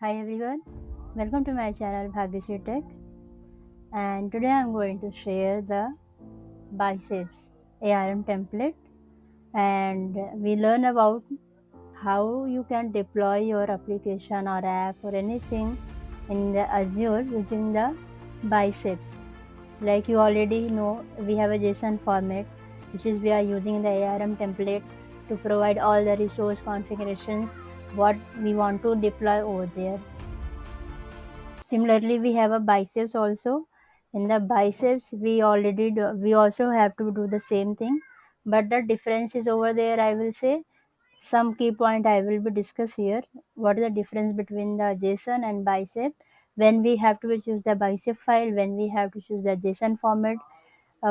Hi everyone, welcome to my channel Bhagyashree Tech, and today I'm going to share the biceps ARM template, and we learn about how you can deploy your application or app or anything in the Azure using the biceps. Like you already know, we have a JSON format, which is we are using the ARM template to provide all the resource configurations what we want to deploy over there. Similarly, we have a biceps also. In the biceps, we also have to do the same thing, but the difference is over there. I will say some key point I will be discuss here. What is the difference between the JSON and bicep? When we have to choose the bicep file, when we have to choose the JSON format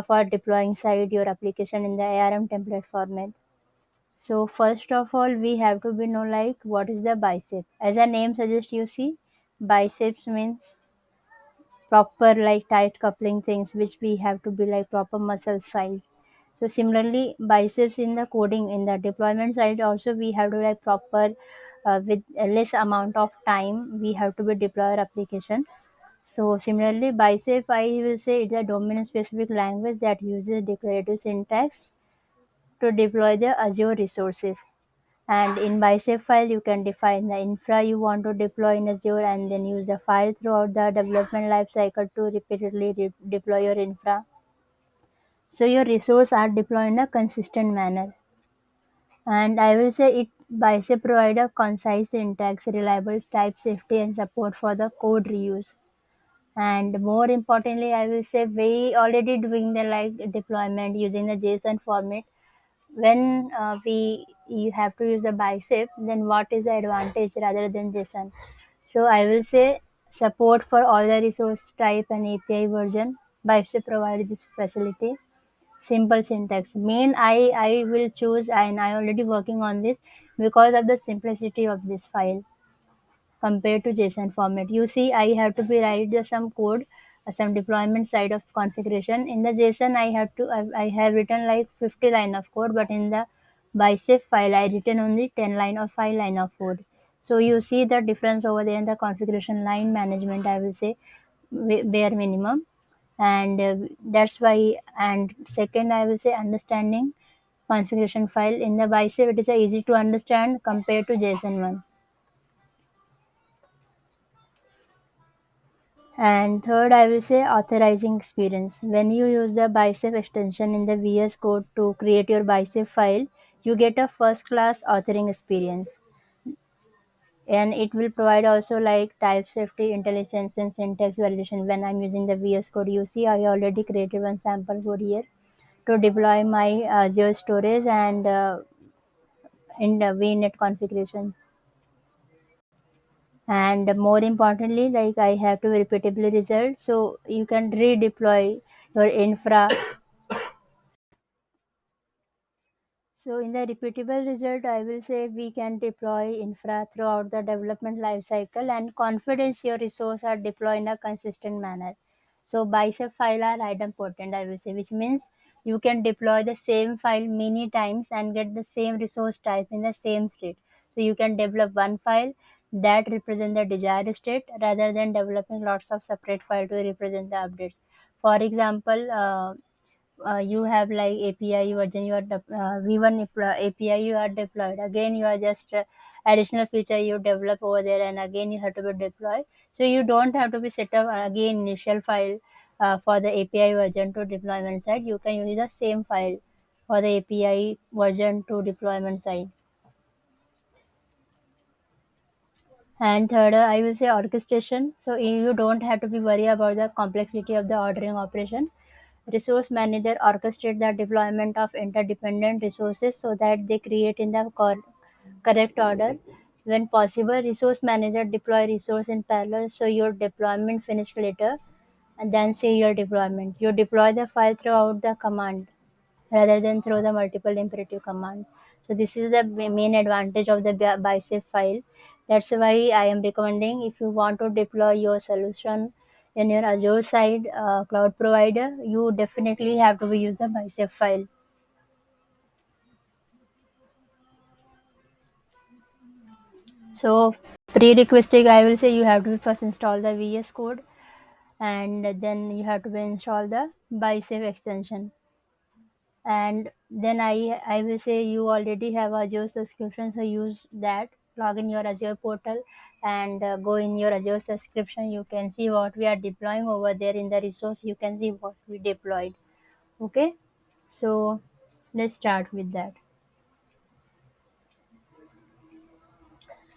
for deploying side your application in the ARM template format. So first of all, we have to be know like what is the bicep. As a name suggests, you see, biceps means proper like tight coupling things which we have to be like proper muscle size. So similarly biceps in the coding in the deployment side also we have to like proper with a less amount of time we have to be deploy our application. So similarly bicep I will say it's a domain specific language that uses declarative syntax to deploy the Azure resources. And in bicep file, you can define the infra you want to deploy in Azure and then use the file throughout the development lifecycle to repeatedly deploy your infra. So your resources are deployed in a consistent manner. And I will say it bicep provide a concise syntax, reliable type safety and support for the code reuse. And more importantly, I will say we already doing the like deployment using the JSON format. When we you have to use the bicep, then what is the advantage rather than JSON? So I will say support for all the resource type and API version. Bicep provides this facility. Simple syntax. Main I will choose and I already working on this because of the simplicity of this file compared to JSON format. You see, I have to be write some code, some deployment side of configuration. In the JSON, I have written like 50 line of code, but in the bicep file, I written only 10 line or 5 line of code. So you see the difference over there in the configuration line management. I will say bare minimum, and that's why. And second, I will say understanding configuration file in the bicep. It is easy to understand compared to JSON one. And third, I will say authorizing experience. When you use the bicep extension in the VS Code to create your bicep file, you get a first class authoring experience. And it will provide also like type safety, intelligence, and syntax validation. When I'm using the VS Code, you see I already created one sample code here to deploy my Azure storage and in the VNet configurations. And more importantly, like I have to repeatably result, so you can redeploy your infra. So in the repeatable result, I will say we can deploy infra throughout the development lifecycle and confidence your resource are deployed in a consistent manner. So bicep file are idempotent, I will say, which means you can deploy the same file many times and get the same resource type in the same state. So you can develop one file that represent the desired state rather than developing lots of separate file to represent the updates. For example, you have like API version you are V1 API you are deployed. Again, you are just additional feature you develop over there, and again you have to be deployed. So you don't have to be set up again initial file for the API version to deployment side. You can use the same file for the API version to deployment side. And third, I will say orchestration. So you don't have to be worried about the complexity of the ordering operation. Resource manager orchestrate the deployment of interdependent resources so that they create in the correct order. When possible, resource manager deploy resource in parallel so your deployment finished later and then serial deployment. You deploy the file throughout the command rather than through the multiple imperative command. So this is the main advantage of the bicep file. That's why I am recommending if you want to deploy your solution in your Azure side cloud provider, you definitely have to use the bicep file. So prerequisite, I will say, you have to first install the VS Code, and then you have to install the bicep extension. And then I will say you already have Azure subscription, so use that. Log in your Azure portal and go in your Azure subscription. You can see what we are deploying over there in the resource. You can see what we deployed. Okay, so let's start with that.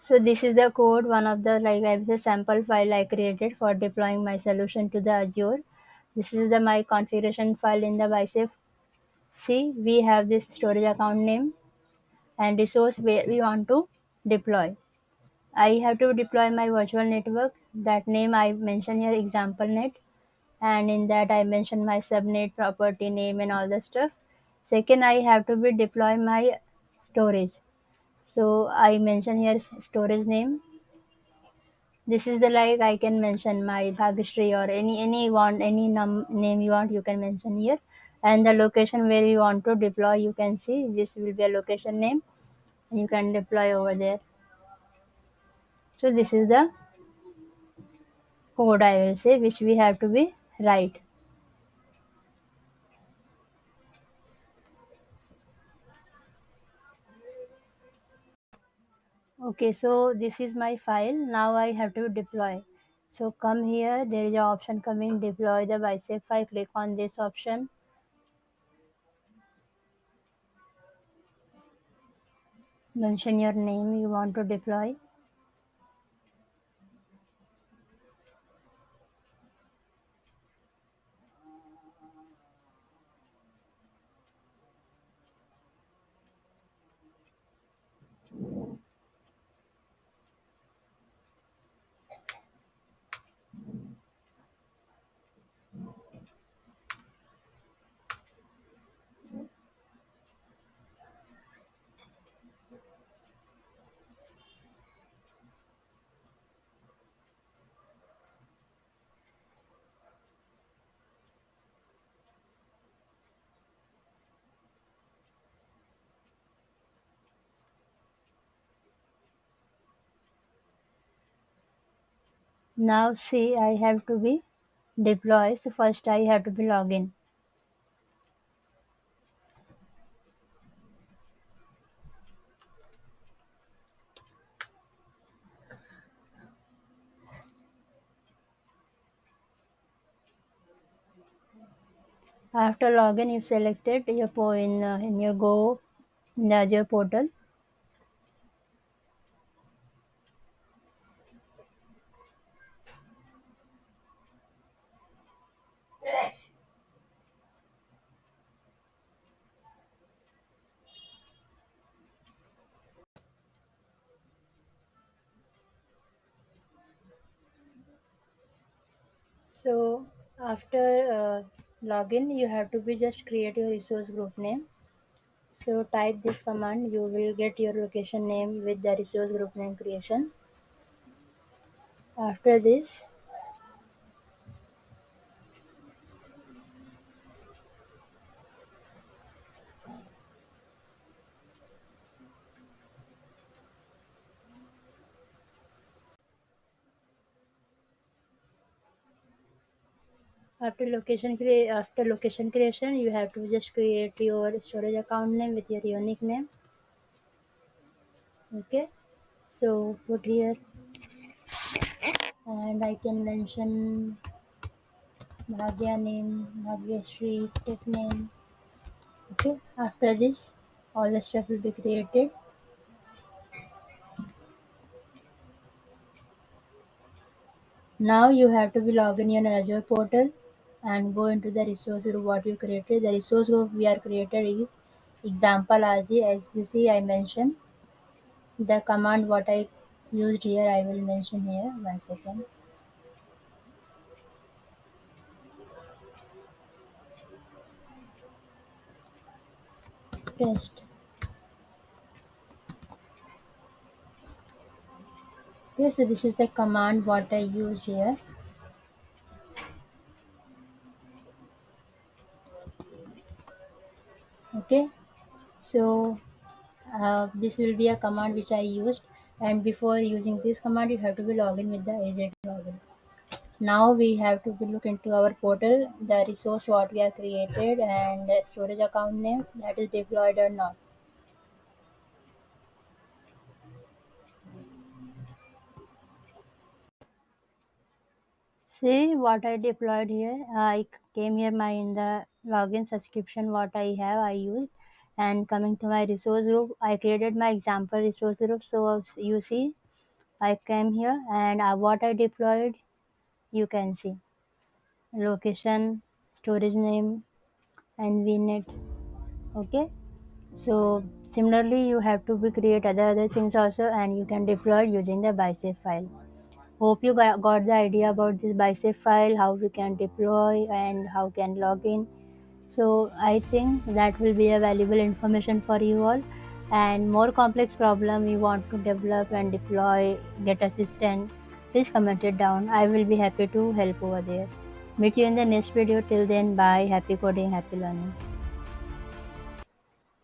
So this is the code, one of the, like I will say, sample file I created for deploying my solution to the Azure. This is the my configuration file in the bicep. See, we have this storage account name and resource where we want to deploy. I have to deploy my virtual network. That name I mention here, example net, and in that I mention my subnet property name and all the stuff. Second, I have to be deploy my storage. So I mention here storage name. This is the, like I can mention my Bhagashree or any want any name you want, you can mention here. And the location where you want to deploy, you can see this will be a location name. You can deploy over there. So this is the code, I will say, which we have to be write. Okay, so this is my file. Now I have to deploy. So come here, there is an option coming, deploy the bicep file. Click on this option, mention your name you want to deploy. Now see, I have to be deploy. So first I have to be login. After login, you selected your in your Go in the Azure portal. So after login, you have to be just create your resource group name. So type this command, you will get your location name with the resource group name creation. After this, after location creation, you have to just create your storage account name with your unique name. Okay, so put here, and I can mention Bhagya name, Bhagyashree, tech name. Okay, after this, all the stuff will be created. Now you have to be logged in your Azure portal and go into the resource group what you created. The resource group we are created is example RG. As you see, I mentioned the command what I used here. I will mention here. 1 second. Test. Okay, so this is the command what I used here. Okay, so this will be a command which I used. And before using this command, you have to be logged in with the Azure login. Now we have to be look into our portal, the resource what we have created and the storage account name that is deployed or not. See what I deployed here. I came here my in the login subscription what I have I used, and coming to my resource group I created my example resource group. So you see I came here and what I deployed you can see location, storage name and vnet. Okay. So similarly you have to be create other things also, and you can deploy it using the bicep file. Hope you got the idea about this bicep file, how we can deploy and how can log in. So I think that will be a valuable information for you all. And more complex problem you want to develop and deploy, get assistant, please comment it down. I will be happy to help over there. Meet you in the next video. Till then, bye. Happy coding, happy learning.